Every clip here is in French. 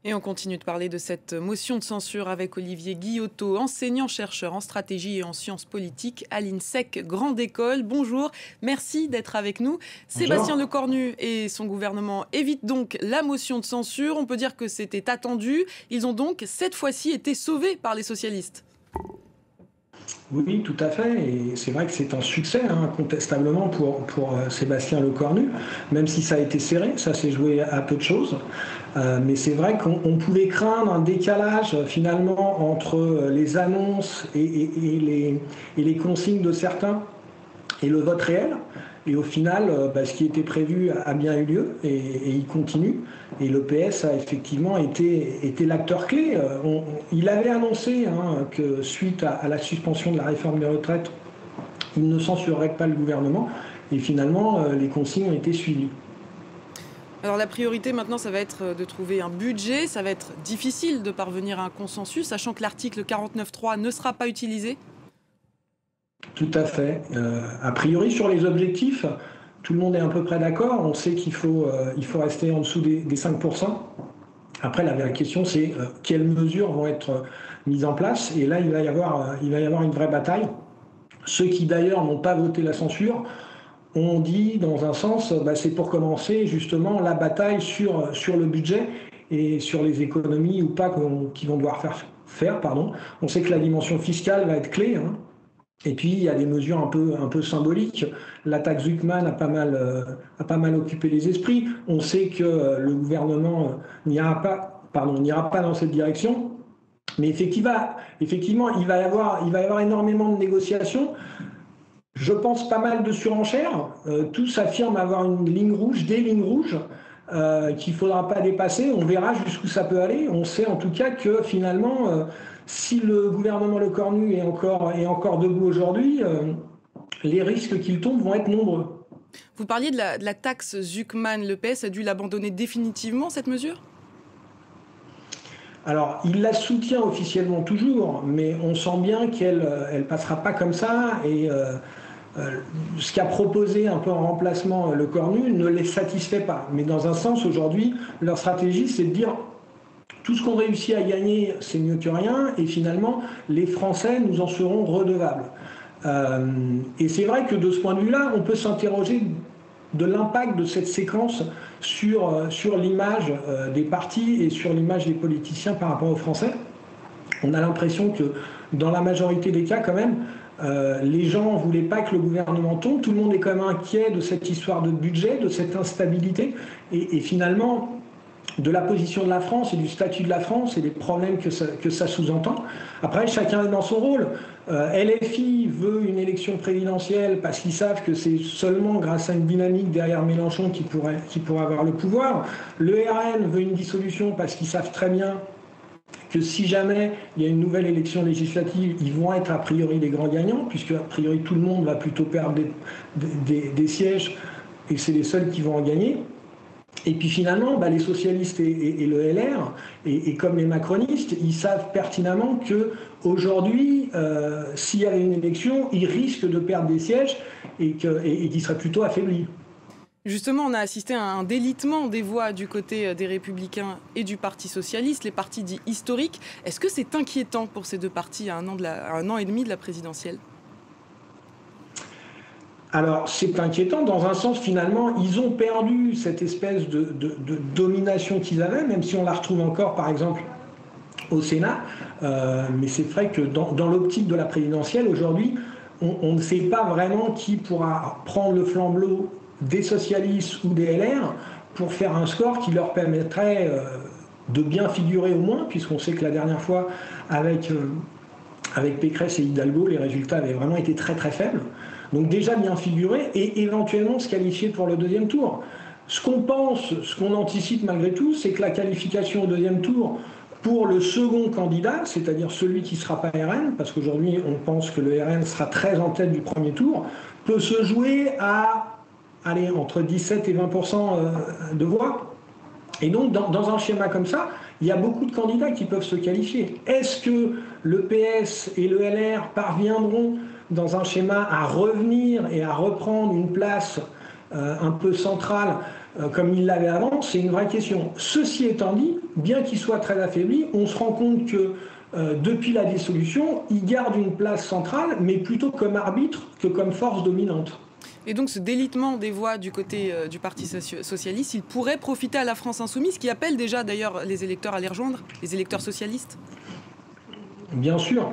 Et on continue de parler de cette motion de censure avec Olivier Guillotot, enseignant-chercheur en stratégie et en sciences politiques à l'INSEC Grande École. Bonjour, merci d'être avec nous. Sébastien Bonjour. Lecornu et son gouvernement évitent donc la motion de censure. On peut dire que c'était attendu. Ils ont donc cette fois-ci été sauvés par les socialistes. Oui, tout à fait. Et c'est vrai que c'est un succès, incontestablement, pour Sébastien Lecornu, même si ça a été serré, ça s'est joué à peu de choses. Mais c'est vrai qu'on pouvait craindre un décalage, finalement, entre les annonces et les consignes de certains et le vote réel. Et au final, ce qui était prévu a bien eu lieu et il continue. Et le PS a effectivement été l'acteur clé. Il avait annoncé que suite à la suspension de la réforme des retraites, il ne censurerait pas le gouvernement. Et finalement, les consignes ont été suivies. Alors la priorité maintenant, ça va être de trouver un budget. Ça va être difficile de parvenir à un consensus, sachant que l'article 49.3 ne sera pas utilisé. Tout à fait. A priori, sur les objectifs, tout le monde est à peu près d'accord. On sait il faut rester en dessous des 5%. Après, la vraie question, c'est quelles mesures vont être mises en place. Et là, il va y avoir une vraie bataille. Ceux qui, d'ailleurs, n'ont pas voté la censure ont dit, dans un sens, c'est pour commencer, justement, la bataille sur le budget et sur les économies ou pas qu'ils vont devoir faire. Pardon. On sait que la dimension fiscale va être clé. Et puis, il y a des mesures un peu symboliques. La taxe Zuckman a pas mal occupé les esprits. On sait que le gouvernement n'ira pas dans cette direction. Mais effectivement, il va y avoir énormément de négociations. Je pense pas mal de surenchères. Tous affirment avoir une ligne rouge, des lignes rouges qu'il ne faudra pas dépasser. On verra jusqu'où ça peut aller. On sait en tout cas que finalement, si le gouvernement Lecornu est encore debout aujourd'hui, les risques qu'il tombe vont être nombreux. Vous parliez de la taxe Zuckman. Le PS a dû l'abandonner définitivement, cette mesure ? Alors, il la soutient officiellement toujours, mais on sent bien qu'elle elle passera pas comme ça. Et ce qu'a proposé un peu en remplacement Lecornu ne les satisfait pas. Mais dans un sens, aujourd'hui, leur stratégie, c'est de dire tout ce qu'on réussit à gagner, c'est mieux que rien, et finalement, les Français nous en seront redevables. Et c'est vrai que de ce point de vue-là, on peut s'interroger de l'impact de cette séquence sur l'image des partis et sur l'image des politiciens par rapport aux Français. On a l'impression que dans la majorité des cas, quand même, les gens ne voulaient pas que le gouvernement tombe. Tout le monde est quand même inquiet de cette histoire de budget, de cette instabilité. Et finalement, de la position de la France et du statut de la France et des problèmes que ça sous-entend. Après, chacun est dans son rôle. LFI veut une élection présidentielle parce qu'ils savent que c'est seulement grâce à une dynamique derrière Mélenchon qui pourrait avoir le pouvoir. Le RN veut une dissolution parce qu'ils savent très bien que si jamais il y a une nouvelle élection législative, ils vont être a priori les grands gagnants, puisque a priori tout le monde va plutôt perdre des sièges et c'est les seuls qui vont en gagner. Et puis finalement, les socialistes et le LR, et comme les macronistes, ils savent pertinemment qu'aujourd'hui, s'il y avait une élection, ils risquent de perdre des sièges et qu'ils seraient plutôt affaiblis. Justement, on a assisté à un délitement des voix du côté des Républicains et du Parti socialiste, les partis dits historiques. Est-ce que c'est inquiétant pour ces deux partis à un an et demi de la présidentielle ? Alors, c'est inquiétant dans un sens, finalement, ils ont perdu cette espèce de domination qu'ils avaient, même si on la retrouve encore, par exemple, au Sénat. Mais c'est vrai que dans l'optique de la présidentielle, aujourd'hui, on ne sait pas vraiment qui pourra prendre le flambeau des socialistes ou des LR pour faire un score qui leur permettrait de bien figurer au moins, puisqu'on sait que la dernière fois, avec Pécresse et Hidalgo, les résultats avaient vraiment été très très faibles. Donc déjà bien figurer et éventuellement se qualifier pour le deuxième tour. Ce qu'on anticipe malgré tout, c'est que la qualification au deuxième tour pour le second candidat, c'est-à-dire celui qui ne sera pas RN, parce qu'aujourd'hui on pense que le RN sera très en tête du premier tour, peut se jouer à entre 17 et 20% de voix. Et donc, dans un schéma comme ça, il y a beaucoup de candidats qui peuvent se qualifier. Est-ce que le PS et le LR parviendront, dans un schéma, à revenir et à reprendre une place un peu centrale comme il l'avait avant, c'est une vraie question. Ceci étant dit, bien qu'il soit très affaibli, on se rend compte que depuis la dissolution, il garde une place centrale, mais plutôt comme arbitre que comme force dominante. Et donc ce délitement des voix du côté du Parti socialiste, il pourrait profiter à la France insoumise, qui appelle déjà d'ailleurs les électeurs à les rejoindre, les électeurs socialistes? Bien sûr.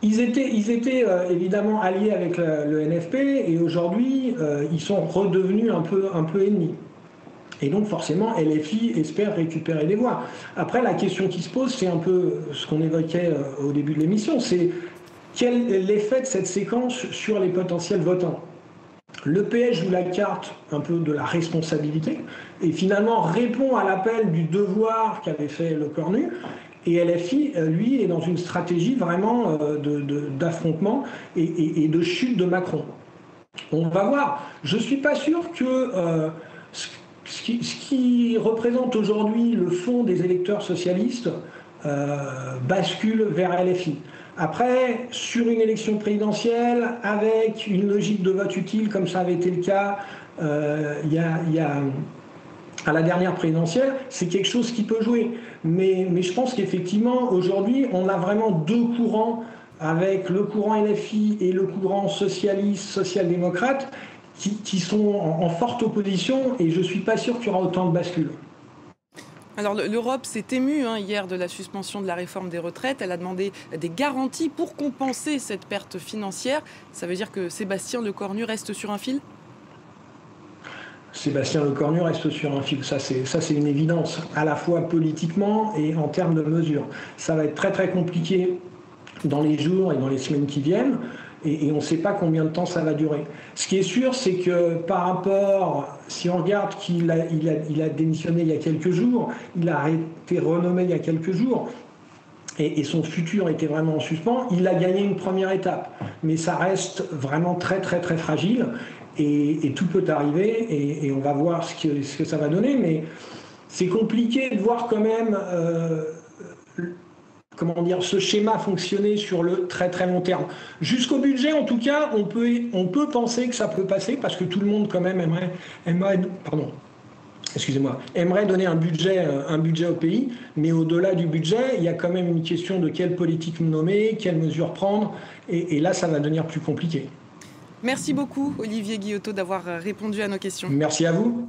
Ils étaient évidemment alliés avec le NFP et aujourd'hui, ils sont redevenus un peu ennemis. Et donc forcément, LFI espère récupérer des voix. Après, la question qui se pose, c'est un peu ce qu'on évoquait au début de l'émission, c'est quel est l'effet de cette séquence sur les potentiels votants. Le PS joue la carte un peu de la responsabilité et finalement répond à l'appel du devoir qu'avait fait le Cornu. Et LFI, lui, est dans une stratégie vraiment d'affrontement et de chute de Macron. On va voir. Je ne suis pas sûr que ce qui représente aujourd'hui le fond des électeurs socialistes bascule vers LFI. Après, sur une élection présidentielle, avec une logique de vote utile, comme ça avait été le cas à la dernière présidentielle, c'est quelque chose qui peut jouer. Mais je pense qu'effectivement, aujourd'hui, on a vraiment deux courants, avec le courant LFI et le courant socialiste, social-démocrate, qui sont en forte opposition, et je ne suis pas sûr qu'il y aura autant de bascules. Alors l'Europe s'est émue hier de la suspension de la réforme des retraites. Elle a demandé des garanties pour compenser cette perte financière. Ça veut dire que Sébastien Lecornu reste sur un fil? Sébastien Lecornu reste sur un fil, ça c'est une évidence, à la fois politiquement et en termes de mesures. Ça va être très très compliqué dans les jours et dans les semaines qui viennent, et on ne sait pas combien de temps ça va durer. Ce qui est sûr, c'est que par rapport, si on regarde qu'il a démissionné il y a quelques jours, il a été renommé il y a quelques jours, et son futur était vraiment en suspens, il a gagné une première étape. Mais ça reste vraiment très très très fragile. Et tout peut arriver, et on va voir ce que ça va donner, mais c'est compliqué de voir quand même comment dire, ce schéma fonctionner sur le très très long terme. Jusqu'au budget, en tout cas, on peut penser que ça peut passer, parce que tout le monde quand même aimerait donner un budget au pays, mais au-delà du budget, il y a quand même une question de quelle politique nommer, quelles mesures prendre, et là, ça va devenir plus compliqué. Merci beaucoup, Olivier Guillotot, d'avoir répondu à nos questions. Merci à vous.